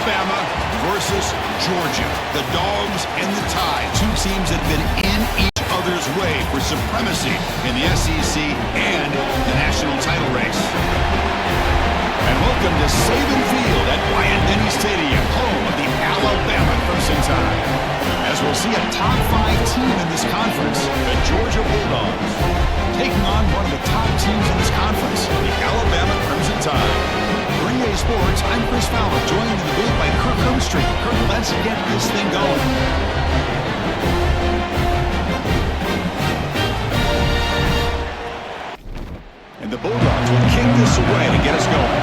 Alabama versus Georgia. The Dogs and the Tide, two teams that have been in each other's way for supremacy in the SEC and the national title race. And welcome to Saban Field at Bryant-Denny Stadium, home of the Alabama Crimson Tide. As we'll see a top 5 team in this conference, the Georgia Bulldogs, taking on one of the top teams in this conference, the Alabama Crimson Tide. For EA Sports, I'm Chris Fowler, joined in the booth by Kirk Herbstreit. Kirk, let's get this thing going. And the Bulldogs will kick this away to get us going.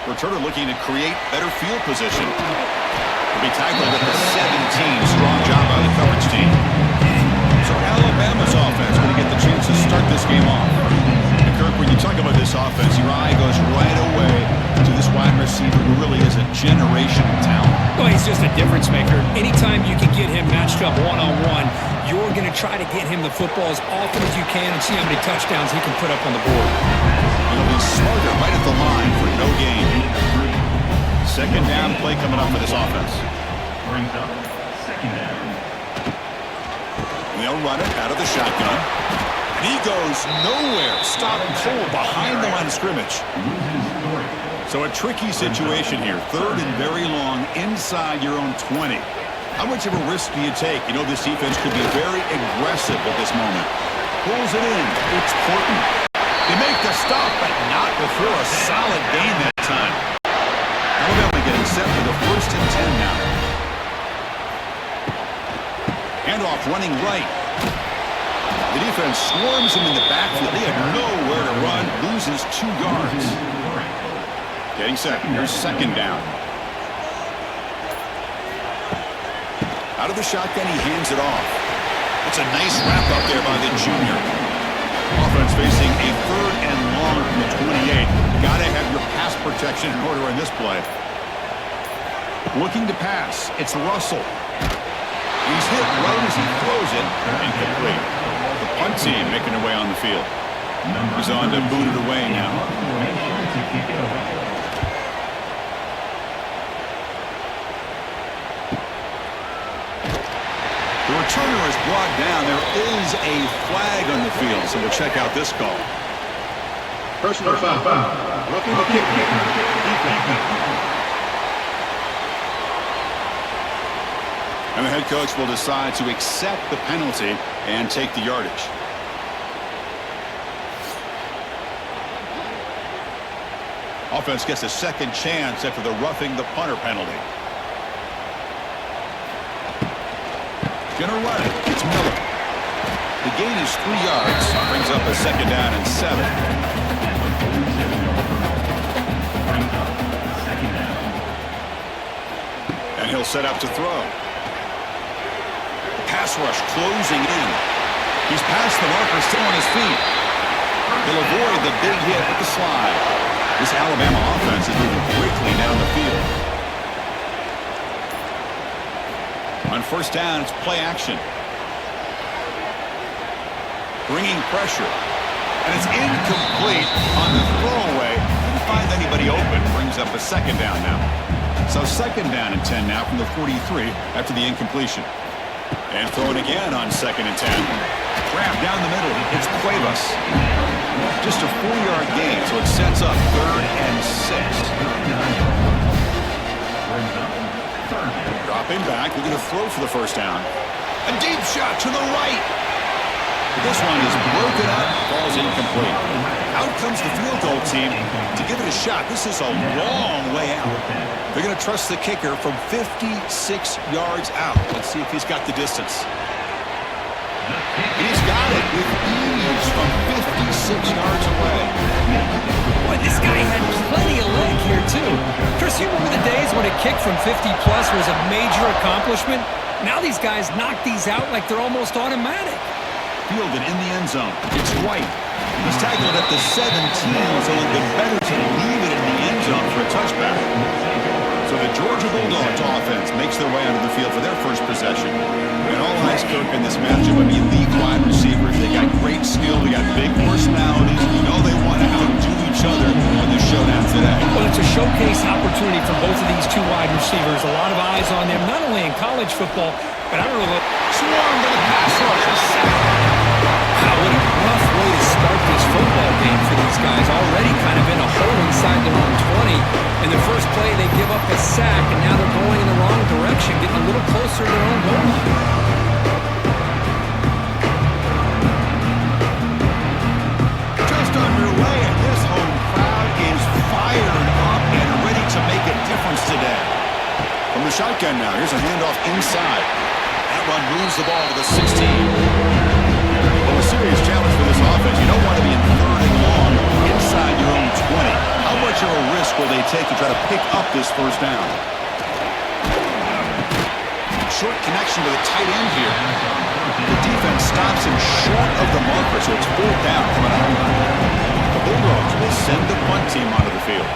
Returner looking to create better field position. Will be tackled at the 17. Strong job by the coverage team. So Alabama's offense going to get the chance to start this game off. And Kirk, when you talk about this offense, your eye goes right away to this wide receiver who really is a generational talent. Well, he's just a difference maker. Anytime you can get him matched up one-on-one, you're going to try to get him the football as often as you can and see how many touchdowns he can put up on the board. He'll be smarter right at the line for no gain. Second down play coming up for this offense. Brings up second down. They'll run it out of the shotgun. And he goes nowhere. Stop and pull behind the line of scrimmage. So a tricky situation here. Third and very long inside your own 20. How much of a risk do you take? You know this defense could be very aggressive at this moment. Pulls it in. It's Horton. They make the stop, but not before a solid gain that time. Alabama getting set for the 1st and 10 now. Handoff running right. The defense swarms him in the backfield. He had nowhere to run. Loses 2 yards. Getting set. Here's second down. Out of the shotgun, he hands it off. That's a nice wrap up there by the junior. Offense facing a 3rd and long from the 28. Got to have your pass protection in order in this play. Looking to pass. It's Russell. He's hit right as he throws it. Incomplete. The punt team making their way on the field. He's on to boot it away now. The returner is brought down. There is a flag on the field, so we'll check out this call. Personal foul. Looking to kick. And the head coach will decide to accept the penalty and take the yardage. Offense gets a second chance after the roughing the punter penalty. Gonna run it. It's Miller. The gain is 3 yards. Brings up a second down and 7. And he'll set up to throw. Pass rush closing in. He's past the marker, still on his feet. He'll avoid the big hit with the slide. This Alabama offense is moving quickly down the field. On first down, it's play action. Bringing pressure. And it's incomplete on the throwaway. Didn't find anybody open. Brings up a second down now. So second down and 10 now from the 43 after the incompletion. And throwing again on second and 10. Grab down the middle. It's Cuevas. Just a 4-yard gain, so it sets up 3rd and 6. Dropping back, looking to throw for the first down. A deep shot to the right. But this one is broken up, falls incomplete. Out comes the field goal team to give it a shot. This is a long way out. They're going to trust the kicker from 56 yards out. Let's see if he's got the distance. He's got it with ease from 56 yards away. Boy, this guy had plenty of leg here, too. Chris, you remember the days when a kick from 50-plus was a major accomplishment? Now these guys knock these out like they're almost automatic. Fielded in the end zone. It's White. He's tackled at the 17, so it would have been better to leave it in the end zone for a touchback. So the Georgia Bulldogs offense makes their way onto the field for their first possession. And all eyes, Cook, in this matchup of elite wide receivers. They got great skill. They got big personalities. You know they want to outdo each showcase opportunity for both of these two wide receivers. A lot of eyes on them, not only in college football, but I don't know. Swarmed to the pass rush. A sack. Wow, what a rough way to start this football game for these guys. Already kind of in a hole inside their own 20. In the first play, they give up a sack, and now they're going in the wrong direction, getting a little closer to their own goal line. Underway, and this home crowd is fired up and ready to make a difference today. From the shotgun now, here's a handoff inside. That run moves the ball to the 16. Well, a serious challenge for this offense. You don't want to be in third and long inside your own 20. How much of a risk will they take to try to pick up this first down? Short connection to the tight end here. The defense stops him short of the marker, so it's fourth down coming out. The Bulldogs will send the punt team onto the field.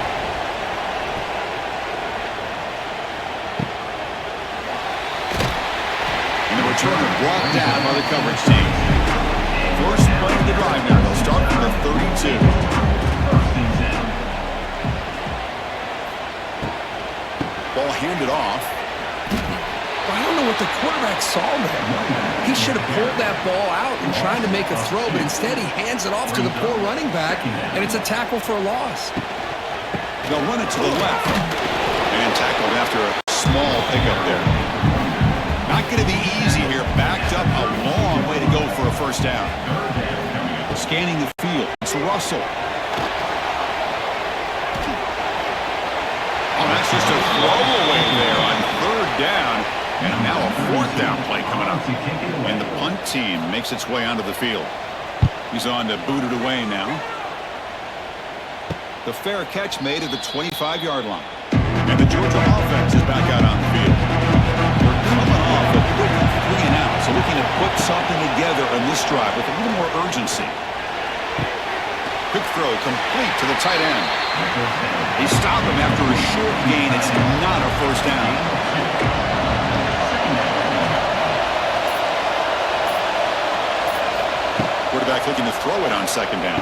And the returner brought down by the coverage team. First play of the drive now. They'll start from the 32. Ball handed off. I don't know what the quarterback saw there. He should have pulled that ball out and tried to make a throw, but instead he hands it off to the poor running back, and it's a tackle for a loss. They'll run it to the left. And tackled after a small pickup there. Not going to be easy here. Backed up a long way to go for a first down. Scanning the field. It's Russell. Oh, that's just a throwaway there on third down. And now a fourth down play coming up. And the punt team makes its way onto the field. He's on to boot it away now. The fair catch made at the 25-yard line. And the Georgia offense is back out on the field. They're coming off a quick 3 and out, so looking to put something together on this drive with a little more urgency. Quick throw complete to the tight end. He stopped him after a short gain. It's not a first down. Quarterback looking to throw it on second down.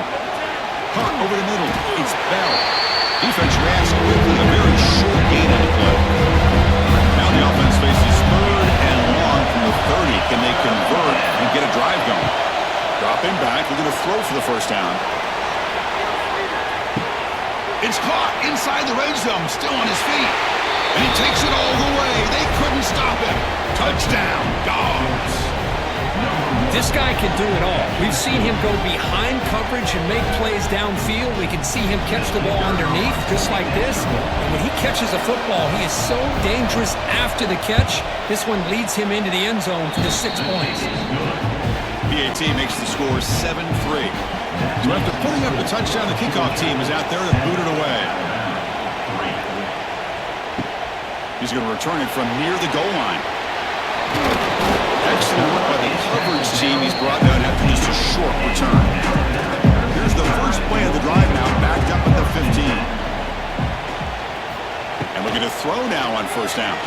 Caught over the middle. It's Bell. Defense reacts quickly. A very short gain on the play. Now the offense faces third and long from the 30. Can they convert and get a drive going? Dropping back. Looking to throw for the first down. It's caught inside the red zone. Still on his feet. And he takes it all the way. They couldn't stop him. Touchdown, Dogs. This guy can do it all. We've seen him go behind coverage and make plays downfield. We can see him catch the ball underneath, just like this. And when he catches a football, he is so dangerous after the catch. This one leads him into the end zone for the 6 points. PAT makes the score 7-3. So after putting up the touchdown, the kickoff team is out there to boot it away. He's going to return it from near the goal line. Excellent work by the coverage team. He's brought down after just a short return. Here's the first play of the drive now, backed up at the 15. And looking to throw now on first down.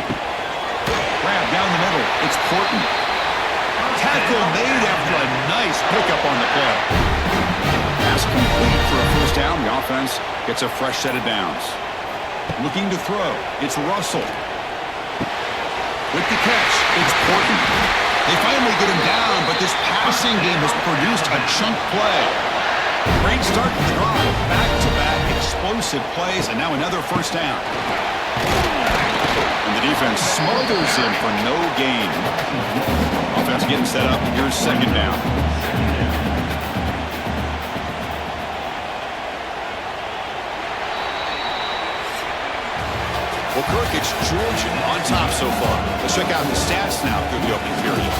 Grab down the middle. It's Porton. Tackle made after a nice pickup on the play. Pass complete for a first down. The offense gets a fresh set of downs. Looking to throw. It's Russell. With the catch, it's Porton. They finally get him down, but this passing game has produced a chunk play. Great start to the drive. Back-to-back explosive plays, and now another first down. And the defense smothers him for no gain. Offense getting set up. Here's second down. Well, Kirk, it's Georgia on top so far. Let's check out the stats now through the opening period.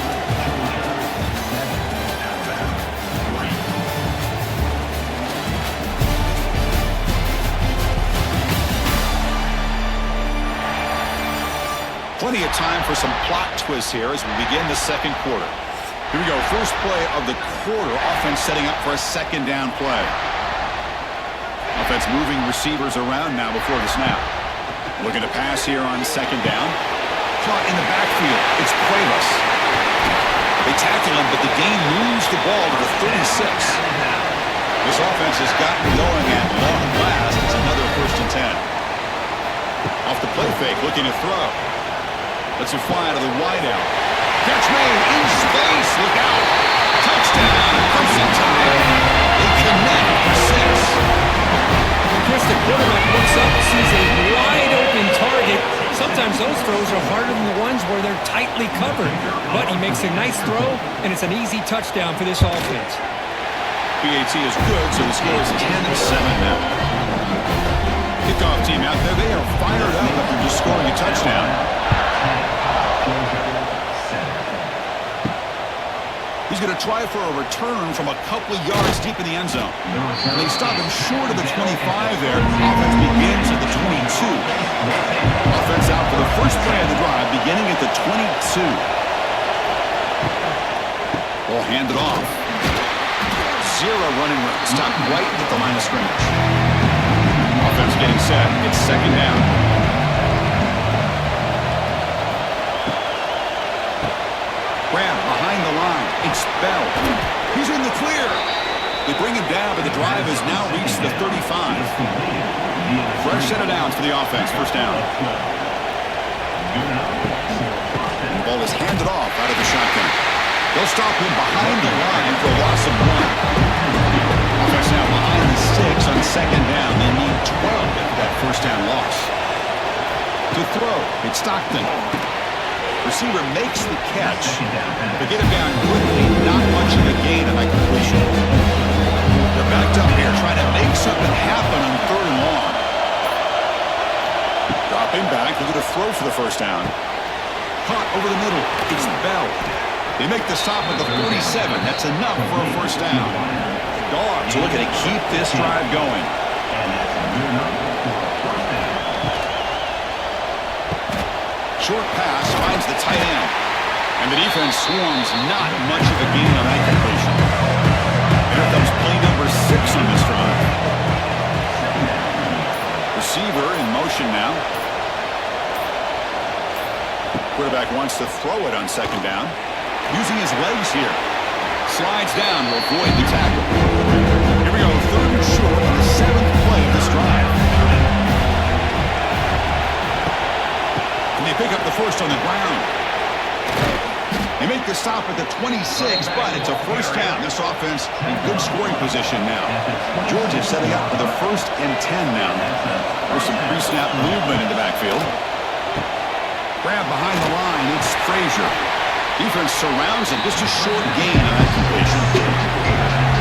Plenty of time for some plot twists here as we begin the second quarter. Here we go. First play of the quarter. Offense setting up for a second down play. Offense moving receivers around now before the snap. Looking to pass here on second down. Caught in the backfield. It's Cuevas. They tackle him, but the gain moves the ball to the 36. This offense has gotten going at long last. It's another 1st and 10. Off the play fake, looking to throw. Lets it fly out of the wideout. Catch made in space. Look out. Touchdown. Crimson Tide. They connect for 6. Chris, the quarterback looks up, sees a wide-open target. Sometimes those throws are harder than the ones where they're tightly covered. But he makes a nice throw, and it's an easy touchdown for this offense. PAT is good, so the score is 10-7 now. Kickoff team out there, they are fired up after just scoring a touchdown. He's going to try for a return from a couple of yards deep in the end zone. And they stop him short of the 25 there. Offense begins at the 22. Offense out for the first play of the drive, beginning at the 22. Ball handed off. Zero running room. Stopped right at the line of scrimmage. Offense getting set. It's second down. Graham behind the line. It's Bell. He's in the clear. They bring him down, but the drive has now reached the 35. Fresh set of downs for the offense. First down. The ball is handed off out of the shotgun. They'll stop him behind the line for a loss of 1. Offense now behind the 6 on second down. They need 12 after that first down loss. To throw, it's Stockton. Receiver makes the catch. They get him down quickly. Not much of a gain on that completion. They're backed up here trying to make something happen on third and long. Dropping back. They're going to throw for the first down. Caught over the middle. It's Bell. They make the stop at the 47. That's enough for a first down. Dogs are looking to keep this drive going. Short pass finds the tight end. And the defense swarms. Not much of a gain on that completion. Here comes play number 6 on this drive. Receiver in motion now. Quarterback wants to throw it on second down. Using his legs here. Slides down to avoid the tackle. Here we go, third and short on the 7th play of this drive. And they pick up the first on the ground. They make the stop at the 26, but it's a first down. This offense in good scoring position now. Georgia setting up for the 1st and 10 now. There's some pre-snap movement in the backfield. Grab behind the line, it's Frazier. Defense surrounds him, just a short gain on that completion.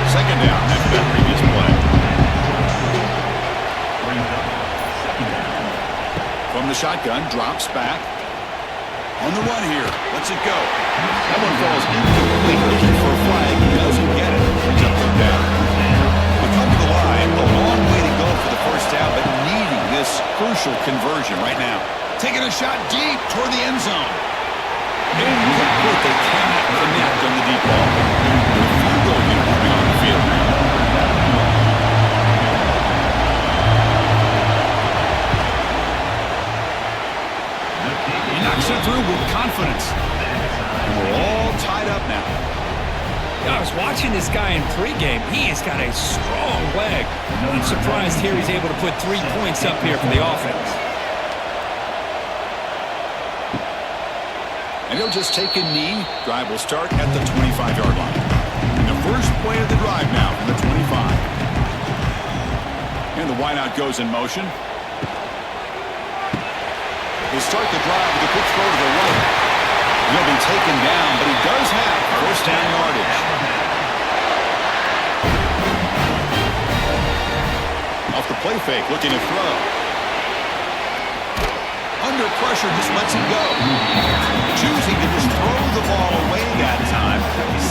Second down after that previous play. From the shotgun, drops back. On the run here, lets it go. That one falls incomplete, looking for a flag. He doesn't get it. He's up third down. We come to the line, a long way to go for the first down, but needing this crucial conversion right now. Taking a shot deep toward the end zone. Incomplete. They cannot connect on the deep ball. The field goal unit coming on the field now. He knocks it through with confidence. And we're all tied up now. I was watching this guy in pregame. He has got a strong leg. Not surprised here he's able to put 3 points up here for the offense. And he'll just take a knee. Drive will start at the 25-yard line. And the first play of the drive now from the 25. And the wideout goes in motion. He'll start the drive with a quick throw to the right. He'll be taken down, but he does have first down yardage. Off the play fake, looking to throw. Under pressure, just lets it go. Choosing to just throw the ball away that time.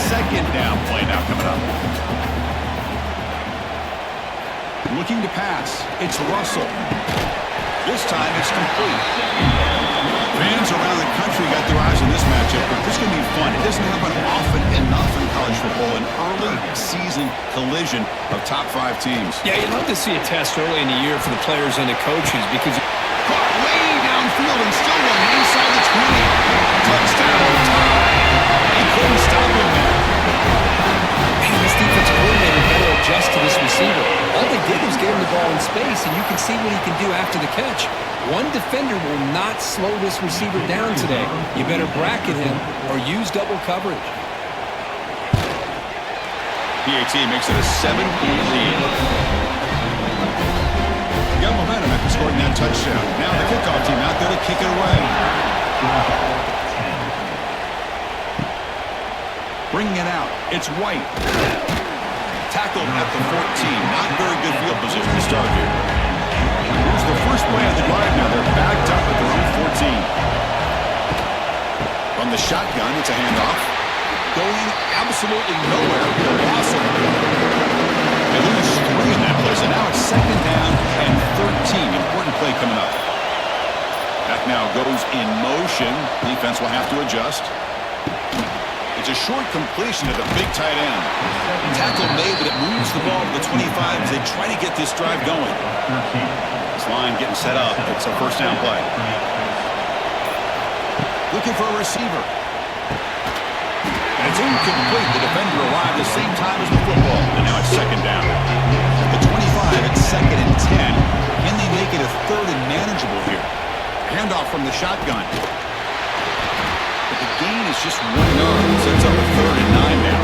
Second down play now coming up. Looking to pass. It's Russell. This time it's complete. Fans around the country got their eyes on this matchup, but this is going to be fun. It doesn't happen often enough in college football, an early season collision of top 5 teams. Yeah, you'd love to see a test early in the year for the players and the coaches because caught way downfield and still one inside the 20. Touchdown tie. He couldn't stop him there. man, this defense coordinator better adjust to this receiver. All they did was give him the ball in space, and you can see what he can do after the catch. One defender will not slow this receiver down today. You better bracket him or use double coverage. PAT makes it a 7-point lead. Got momentum after scoring that touchdown. Now the kickoff team out there to kick it away. Bringing it out. It's White. Tackled at the 14. Not very good field position to start here. Here's the first play of the drive now. They're backed up at their own 14. From the shotgun, it's a handoff. Going absolutely nowhere. The loss of the ball. They lose 3 in that play, so now it's second down and 13. Important play coming up. Back now goes in motion. Defense will have to adjust. It's a short completion to the big tight end. Tackle made, but it moves the ball to the 25 as they try to get this drive going. This line getting set up. It's a first down play. Looking for a receiver. And it's incomplete. The defender arrived at the same time as the football. And now it's second down. The 25, it's second and 10. Can they make it a third and manageable here? Handoff from the shotgun. But the gain is just 1 yard. Sets up a third and 9 now.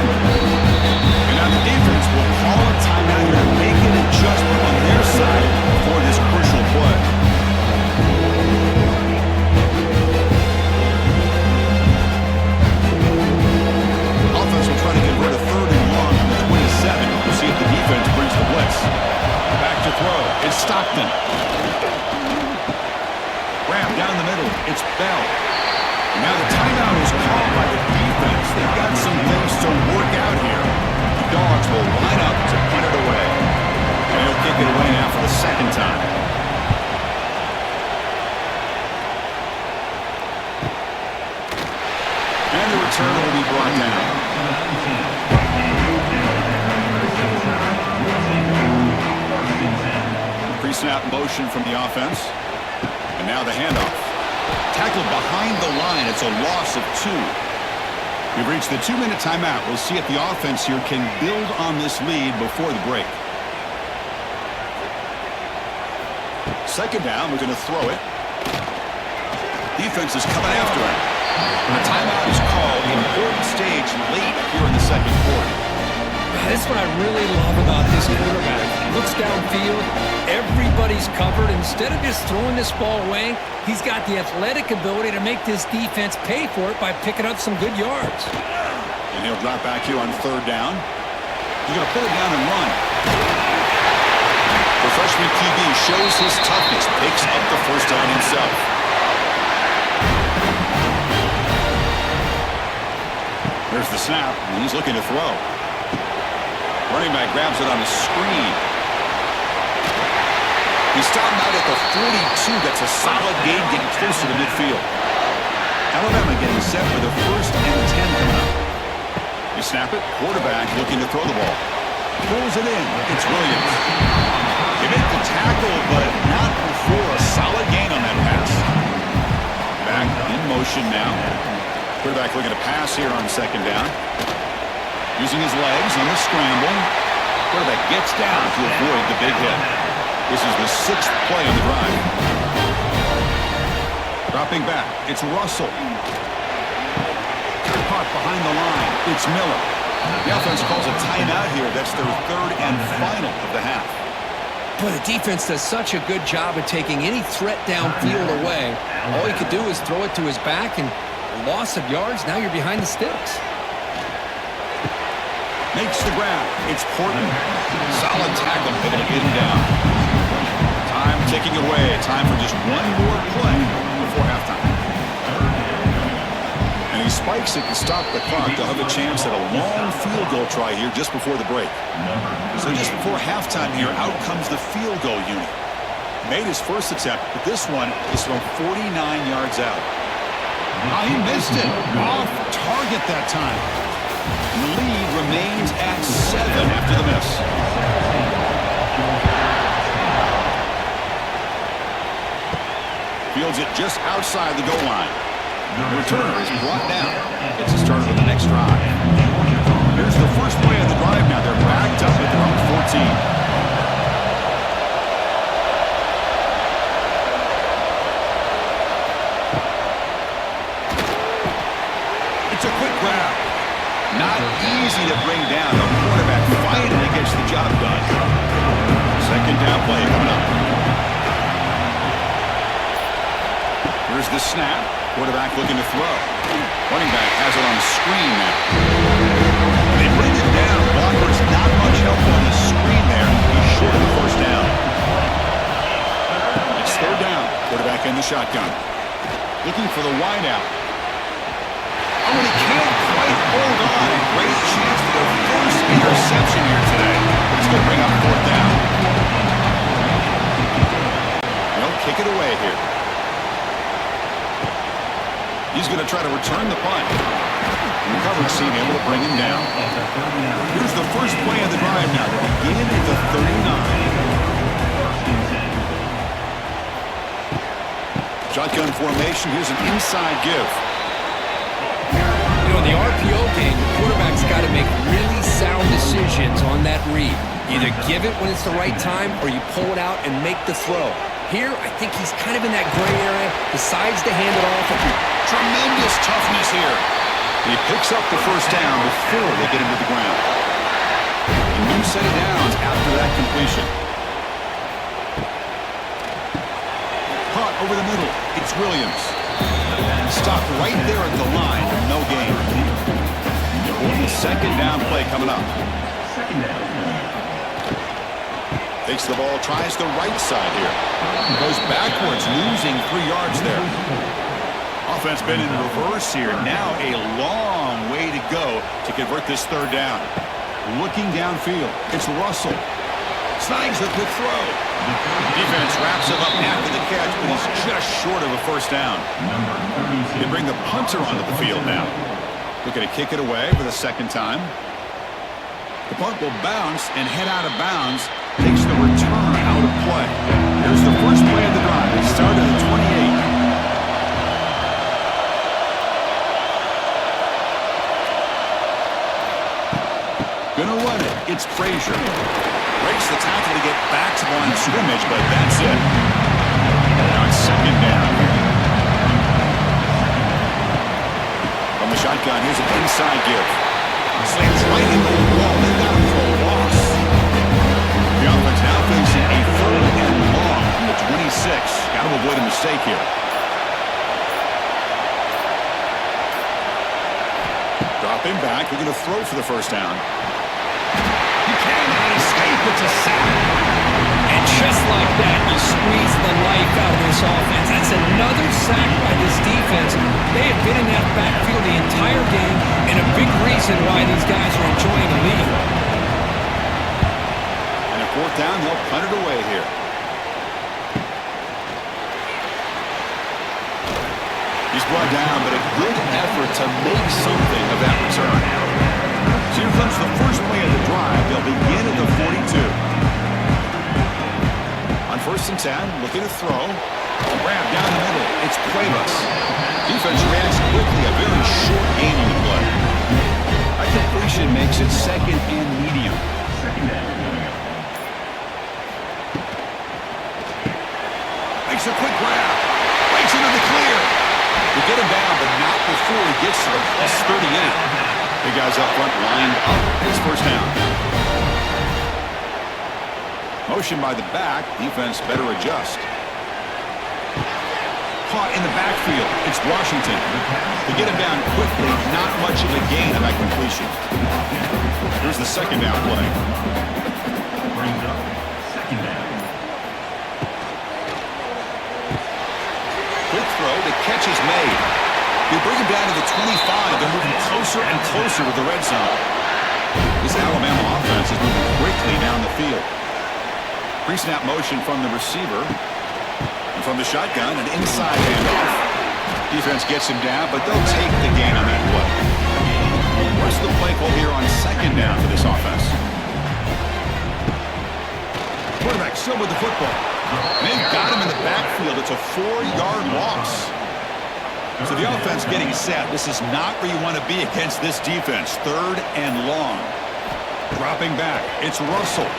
And now the defense will call a timeout here to make an adjustment on their side for this crucial play. Offense will try to convert a third and long on the 27. We'll see if the defense brings the blitz. Back to throw. It's Stockton. Grab down the middle. It's Bell. Now the timeout is called by the defense. They've got some things to work out here. The Dogs will line up to put it away. And he'll kick it away now for the second time. And the return will be brought down. Pre-snap motion from the offense. And now the handoff. Tackled behind the line. It's a loss of 2. We've reached the 2-minute timeout. We'll see if the offense here can build on this lead before the break. Second down. We're going to throw it. Defense is coming after him. The timeout is called. Important stage late here in the second quarter. That's what I really love about this quarterback. He looks downfield. Everybody's covered. Instead of just throwing this ball away, he's got the athletic ability to make this defense pay for it by picking up some good yards. And he'll drop back here on third down. He's going to pull it down and run. The freshman QB shows his toughness, picks up the first down himself. There's the snap, and he's looking to throw. Running back grabs it on a screen. He stopped out at the 42. That's a solid gain, getting close to the midfield. Alabama getting set for the first and 10 coming up. They snap it. Quarterback looking to throw the ball. Throws it in. It's Williams. They make the tackle, but not before a solid gain on that pass. Back in motion now. Quarterback looking to pass here on second down. Using his legs on the scramble. Quarterback gets down to avoid the big hit. This is the 6th play on the drive. Dropping back. It's Russell. Caught behind the line. It's Miller. The offense calls a timeout here. That's their third and final of the half. But the defense does such a good job of taking any threat downfield away. All he could do is throw it to his back, and a loss of yards, now you're behind the sticks. Makes the grab. It's Portman. Solid tackle, able to get him down. Time ticking away. Time for just one more play before halftime. And he spikes it to stop the clock. They'll have a chance at a long field goal try here just before the break. So just before halftime here, out comes the field goal unit. Made his first attempt, but this one is from 49 yards out. He missed it. Off target that time. And the lead remains at 7 after the miss. Fields it just outside the goal line. The returner is brought down. It's the start of the next drive. Here's the first play of the drive now. They're backed up at their own team. It's a quick grab. Not easy to bring down. The quarterback finally gets the job done. Second down play coming up. Here's the snap. Quarterback looking to throw. Running back has it on the screen now. They bring it down. Walker's not much help on the screen there. He's short of the first down. It's third down. Quarterback in the shotgun. Looking for the wideout. Oh, and he can't quite hold on. Great chance for the first interception here today. It's going to bring up fourth down. They'll kick it away here. He's going to try to return the punt. The coverage team able to bring him down. Here's the first play of the drive now. They begin at the 39. Shotgun formation. Here's an inside give. You know, in the RPO game, the quarterback's got to make really sound decisions on that read. Either give it when it's the right time or you pull it out and make the throw. Here, I think he's kind of in that gray area, decides to hand it off. Tremendous toughness here. He picks up the first down before they get him to the ground. A new set of downs after that completion. Caught over the middle. It's Williams. Stopped right there at the line. No gain. Second down play coming up. Second down. Takes the ball, tries the right side here. Goes backwards, losing 3 yards there. Offense been in reverse here. Now a long way to go to convert this third down. Looking downfield. It's Russell. Snags the quick throw. Defense wraps him up after the catch, but he's just short of a first down. They bring the punter onto the field now. Looking to kick it away for the second time. The punt will bounce and head out of bounds. Takes the return out of play. Here's the first play of the drive. It started at 28. Gonna run it. It's Frazier. Breaks the tackle to get back to the line of scrimmage, but that's it. Now it's second down. From the shotgun, here's an inside give. Slams right into the wall. They got him for a loss. The offense now facing a third and long from the 26. Got to avoid a mistake here. Dropping back. We're going to throw for the first down. He cannot escape. It's a sack. And just like that, you squeeze the life out of this offense. That's another sack by this defense. They have been in that backfield the entire game, and a big reason why these guys are enjoying the lead. And a fourth down, they'll punt it away here. He's brought down, but a good effort to make something of that return. So here comes the first play of the drive. They'll begin at the 42. On first and 10, looking to throw. A grab down the middle. It's Cuevas. Defense reacts quickly. A very short game in the play. A completion makes it second and medium. Second down. Makes a quick grab. Breaks into the clear. We get him down, but not before he gets to the plus 38. The guys up front lined up. His first down. Motion by the back. Defense better adjust. Caught in the backfield. It's Washington. To get him down quickly, not much of a gain on that completion. Here's the second down play. Brings up second down. Quick throw. The catch is made. They bring him down to the 25. They're moving closer and closer to the red zone. This Alabama offense is moving quickly down the field. Pre-snap motion from the receiver. And from the shotgun, an inside handoff. Defense gets him down, but they'll take the gain on that play. What's the play call here on second down for this offense? Quarterback still with the football. And they've got him in the backfield. It's a 4-yard loss. So the offense getting set. This is not where you want to be against this defense. Third and long. Dropping back. It's Russell.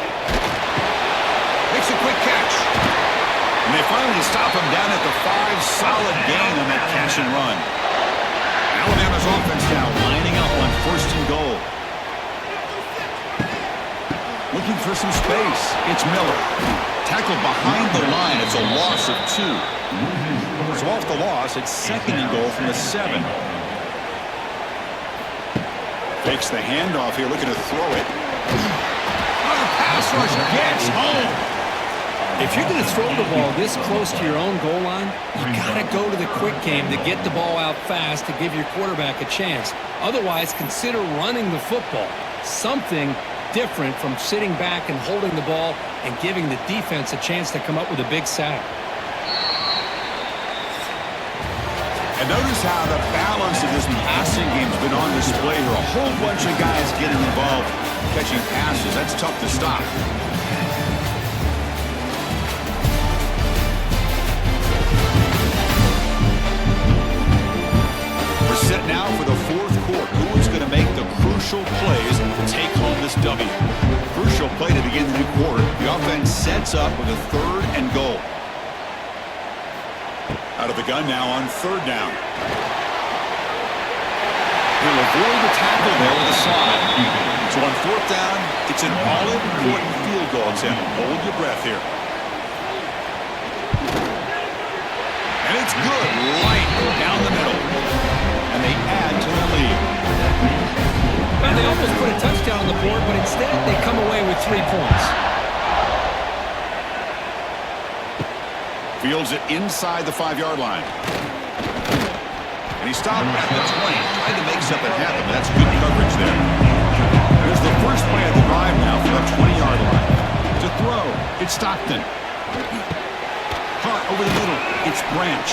they finally stop him down at the 5. Solid gain on that catch and run. Alabama's offense now lining up on 1st and goal. Looking for some space. It's Miller. Tackled behind the line. It's a loss of 2. So off the loss, it's 2nd and goal from the 7. Takes the handoff here, looking to throw it. Another pass rush gets home. If you're going to throw the ball this close to your own goal line, you got to go to the quick game to get the ball out fast to give your quarterback a chance. Otherwise, consider running the football. Something different from sitting back and holding the ball and giving the defense a chance to come up with a big sack. And notice how the balance of this passing game's been on display here. A whole bunch of guys getting involved, catching passes. That's tough to stop. We're set now for the 4th quarter. Who is going to make the crucial plays to take home this W? Crucial play to begin the new quarter. The offense sets up with a 3rd and goal. Out of the gun now on 3rd down. He'll avoid the tackle there with a slide. So on 4th down, it's an all-important field goal attempt. Hold your breath here. And it's good, right down the middle. And they add to the lead. Well, they almost put a touchdown on the board, but instead they come away with 3 points. Fields it inside the 5-yard line. And he stopped at the 20. Tried to make something happen, but that's good coverage there. Here's the first play of the drive now from the 20-yard line. To throw, it's Stockton. Caught over the middle, it's Branch.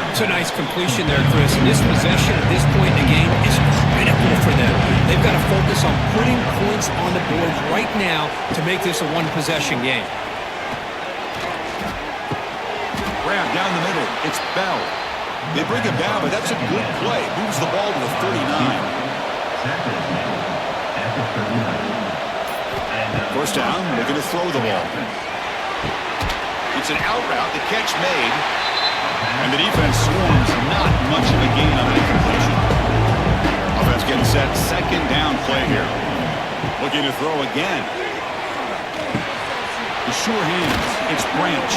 It's a nice completion there, Chris. And this possession at this point in the game is critical for them. They've got to focus on putting points on the board right now to make this a one-possession game. Grab down the middle. It's Bell. They bring him down, but that's a good play. Moves the ball to the 39. First down, they're going to throw the ball. It's an out route. The catch made. And the defense swarms. Not much of a gain on that completion. Offense getting set. 2nd down play here. Looking to throw again. The sure hands. It's Branch.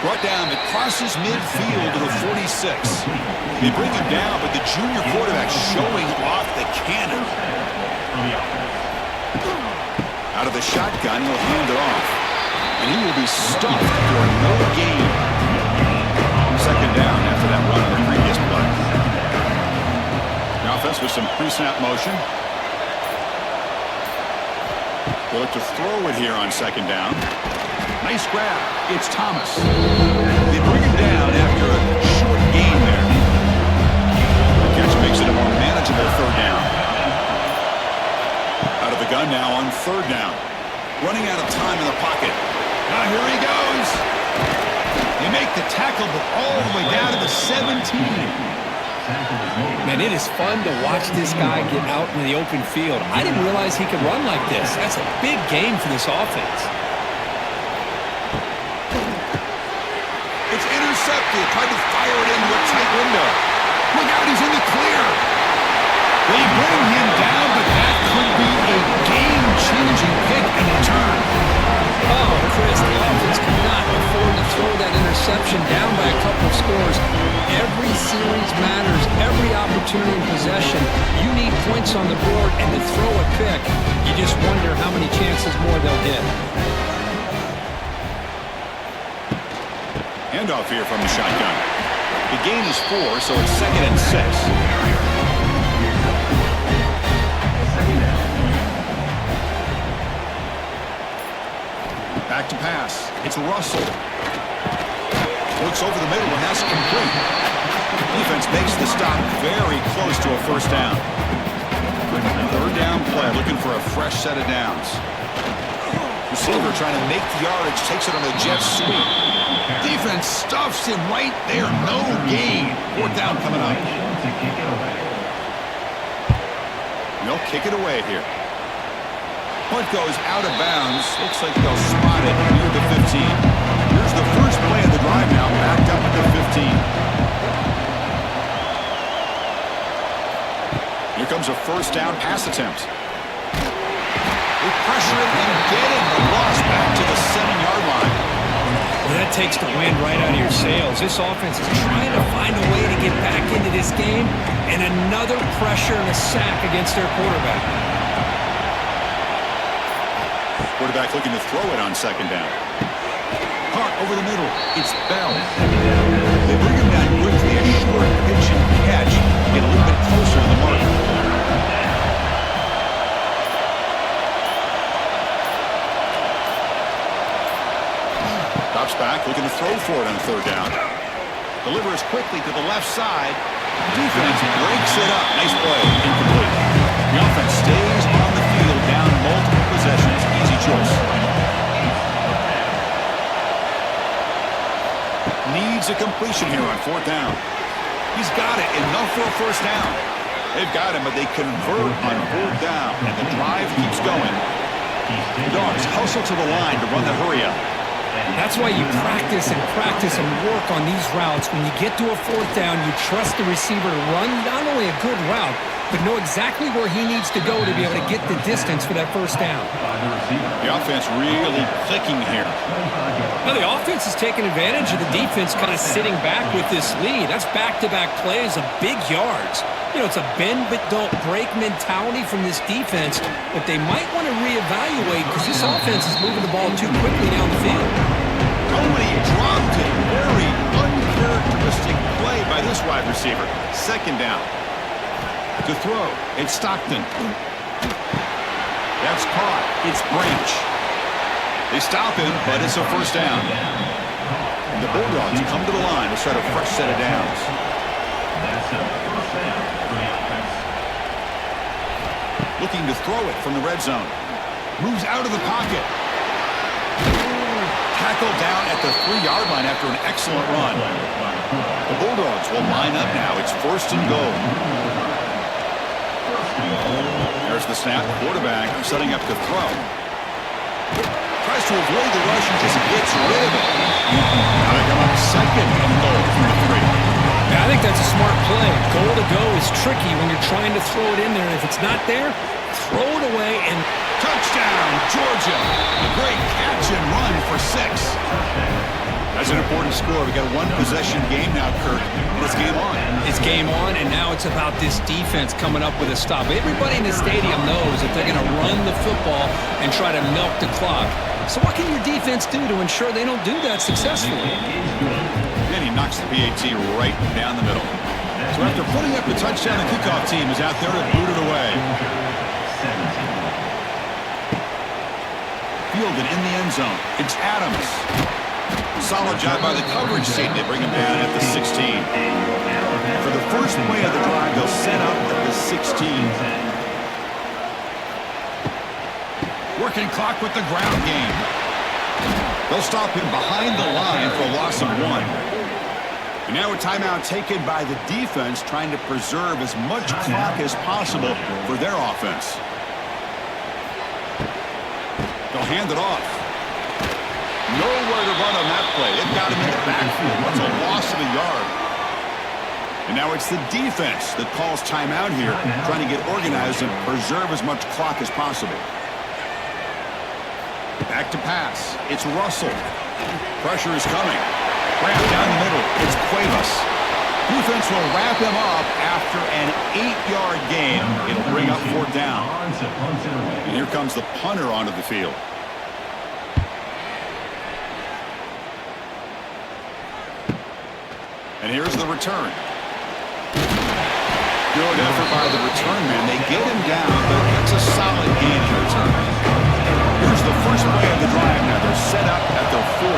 Brought down, it crosses midfield to the 46. They bring him down, but the junior quarterback showing off the cannon. Out of the shotgun, he'll hand it off. And he will be stuffed for no gain. 2nd down after that run on the previous play. Now offense with some pre-snap motion. They'll look to throw it here on 2nd down. Nice grab. It's Thomas. They bring him down after a short gain there. The catch makes it a more manageable 3rd down. Out of the gun now on 3rd down. Running out of time in the pocket. Now here he goes. They make the tackle, but all the way down to the 17. Man, it is fun to watch this guy get out in the open field. I didn't realize he could run like this. That's a big game for this offense. It's intercepted. Tried to fire it into a tight window. Look out, he's in the clear. They bring him down, but that could be a game-changing pick and return. Oh, Chris, the offense cannot afford to throw that interception down by a couple of scores. Every series matters. Every opportunity in possession. You need points on the board, and to throw a pick, you just wonder how many chances more they'll get. Handoff here from the shotgun. The gain is 4, so it's 2nd and 6. Back to pass. It's Russell. Looks over the middle and has it complete. Defense makes the stop very close to a 1st down. 3rd down play, looking for a fresh set of downs. Receiver trying to make the yardage, takes it on a jet sweep. Defense stuffs him right there. No gain. 4th down coming up. They'll kick it away here. Punt goes out of bounds. Looks like they'll spot it near the 15. Here's Here's the first play of the drive now, backed up at the 15. Here comes a first down pass attempt. They pressure it and get him. The loss back to the 7-yard line. Well, that takes the wind right out of your sails. This offense is trying to find a way to get back into this game, and another pressure and a sack against their quarterback. Quarterback looking to throw it on second down. Hart over the middle. It's Bell. They bring him down quickly. A short pitch and catch. Get a little bit closer to the mark. Drops back, looking to throw for it on third down. Delivers quickly to the left side. Defense breaks it up. Nice play. Incomplete. The offense stays on the field, down multiple possessions. Easy choice. Needs a completion here on fourth down. He's got it. Enough for a first down. They've got him, but they convert on fourth down, and the drive keeps going. The Dogs hustle to the line to run the hurry-up. That's why you practice and work on these routes. When you get to a fourth down, you trust the receiver to run not only a good route, but know exactly where he needs to go to be able to get the distance for that first down. The offense really clicking here. Now the offense is taking advantage of the defense kind of sitting back with this lead. That's back-to-back plays of big yards. You know, it's a bend but don't break mentality from this defense that they might want to reevaluate because this offense is moving the ball too quickly down the field. Tony dropped it. Very uncharacteristic play by this wide receiver. Second down. To throw, it's Stockton. That's caught. It's Branch. They stop him, but it's a first down. And the Bulldogs come to the line to start a fresh set of downs. That's a first down for the offense. Looking to throw it from the red zone. Moves out of the pocket. Tackled down at the 3-yard line after an excellent run. The Bulldogs will line up now. It's first and goal. There's the snap. Quarterback setting up to throw. Tries to avoid the rush and just gets rid of it. Now they come up second and goal from the 3. Yeah, I think that's a smart play. Goal to go is tricky when you're trying to throw it in there. If it's not there, throw it away and touchdown, Georgia. A great catch and run for 6. That's an important score. We got a one-possession game now, Kirk, and it's game on. It's game on, and now it's about this defense coming up with a stop. Everybody in the stadium knows that they're going to run the football and try to milk the clock. So what can your defense do to ensure they don't do that successfully? And he knocks the PAT right down the middle. So after putting up the touchdown, the kickoff team is out there to boot it away. Fielded in the end zone. It's Adams. Solid job by the coverage team. They bring him down at the 16. For the first play of the drive, they'll set up at the 16. Working clock with the ground game. They'll stop him behind the line for a loss of 1. And now a timeout taken by the defense, trying to preserve as much clock as possible for their offense. They'll hand it off. Nowhere to run on that play. They've got him in the backfield. That's a loss of a yard. And now it's the defense that calls timeout here, trying to get organized and preserve as much clock as possible. Back to pass. It's Russell. Pressure is coming. Wrap down the middle. It's Cuevas. Defense will wrap him up after an 8-yard gain. It'll bring up fourth down. And here comes the punter onto the field. And here's the return. Good effort by the return man. They get him down, but it's a solid gain in return. Here's the first play of the drive. Now they're set up at the 40.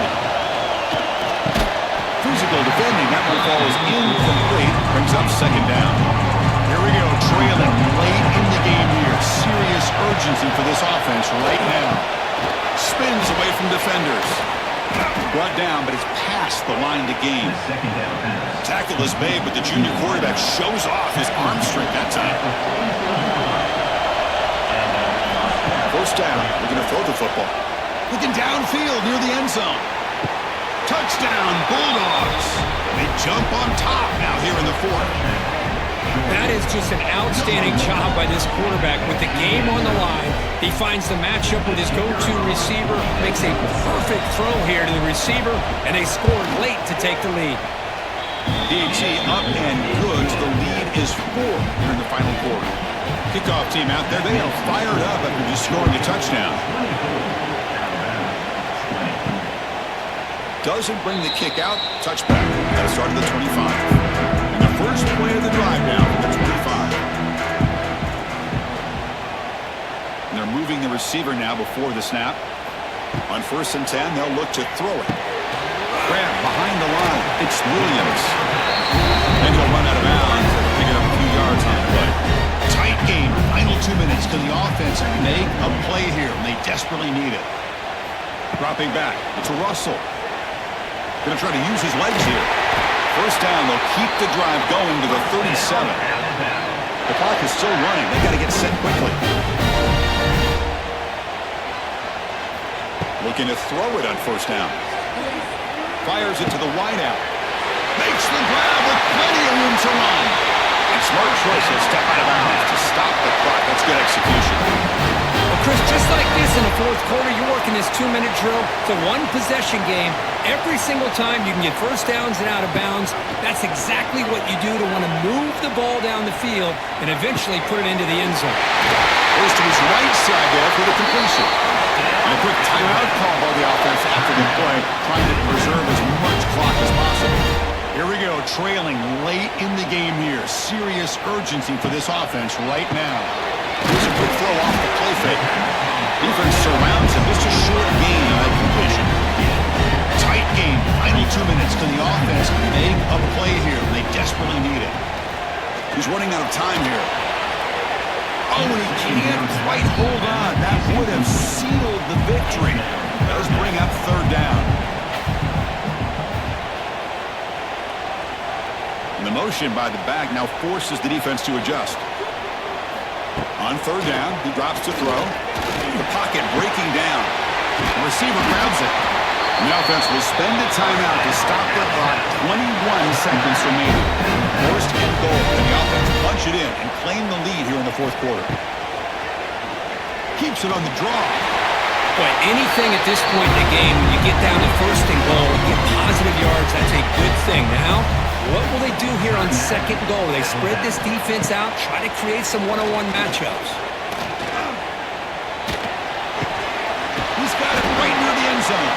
Physical defending. That one falls incomplete. Brings up second down. Here we go. Trailing late in the game here. Serious urgency for this offense right now. Spins away from defenders. Brought down, but it's past the line to gain. Tackle is made, but the junior quarterback shows off his arm strength that time. First down. We're going to throw the football. Looking downfield near the end zone. Touchdown, Bulldogs. They jump on top now here in the fourth. That is just an outstanding job by this quarterback with the game on the line. He finds the matchup with his go-to receiver, makes a perfect throw here to the receiver, and they scored late to take the lead. DHC up and good. The lead is 4 here in the final quarter. Kickoff team out there. They are fired up after just scoring a touchdown. Doesn't bring the kick out. Touchback. Got to start at the 25. And the first play of the drive now from the 25. And they're moving the receiver now before the snap. On 1st and 10, they'll look to throw it. Grab behind the line. It's Williams. And he'll run out of bounds. Picking up a few yards on the play. Tight game. Final 2 minutes. Can the offense make a play here? And they desperately need it. Dropping back. It's Russell. Going to try to use his legs here. First down. They'll keep the drive going to the 37. The clock is still running. They got to get set quickly. Looking to throw it on 1st down. Fires it to the wideout. Makes the grab with plenty of room to run. And smart choice to step out of bounds to stop the clock. That's good execution. Well, Chris, just like this in the fourth quarter, you're working this 2-minute drill. It's a one-possession game. Every single time you can get first downs and out of bounds. That's exactly what you do to want to move the ball down the field and eventually put it into the end zone. Goes to his right side there for the completion. And a quick timeout call by the offense after the play, trying to preserve as much clock as possible. Here we go, trailing late in the game here. Serious urgency for this offense right now. Here's a quick throw off the play fake. Defense surrounds him. Just a short gain on that completion. Tight game. Final 2 minutes. Can the offense make a play here? They desperately need it. He's running out of time here. Oh, and he can't quite hold on. That would have sealed the victory. Does bring up 3rd down. And the motion by the back now forces the defense to adjust. On 3rd down, he drops to throw. The pocket breaking down. The receiver grabs it. And the offense will spend a timeout to stop the clock. 21 seconds remaining. 1st and goal. And the offense punch it in and claim the lead here in the 4th quarter. Keeps it on the draw. Boy, anything at this point in the game, when you get down to 1st and goal, get positive yards, that's a good thing. Now, what will they do here on 2nd and goal? They spread this defense out, try to create some one-on-one matchups. He's got it right near the end zone.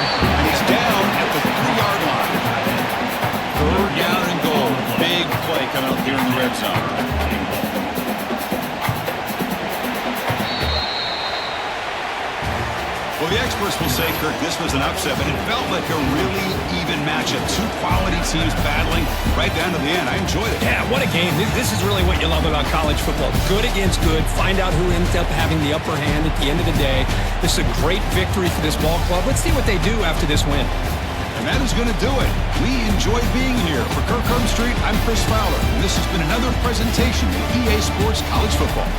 And he's down at the 3-yard line. 3rd down and goal. Big play coming up here in the red zone. Well, the experts will say, Kirk, this was an upset, but it felt like a really even matchup. 2 quality teams battling right down to the end. I enjoyed it. Yeah, what a game. This is really what you love about college football. Good against good. Find out who ends up having the upper hand at the end of the day. This is a great victory for this ball club. Let's see what they do after this win. And that is going to do it. We enjoyed being here. For Kirk Herbstreit, I'm Chris Fowler, and this has been another presentation of EA Sports College Football.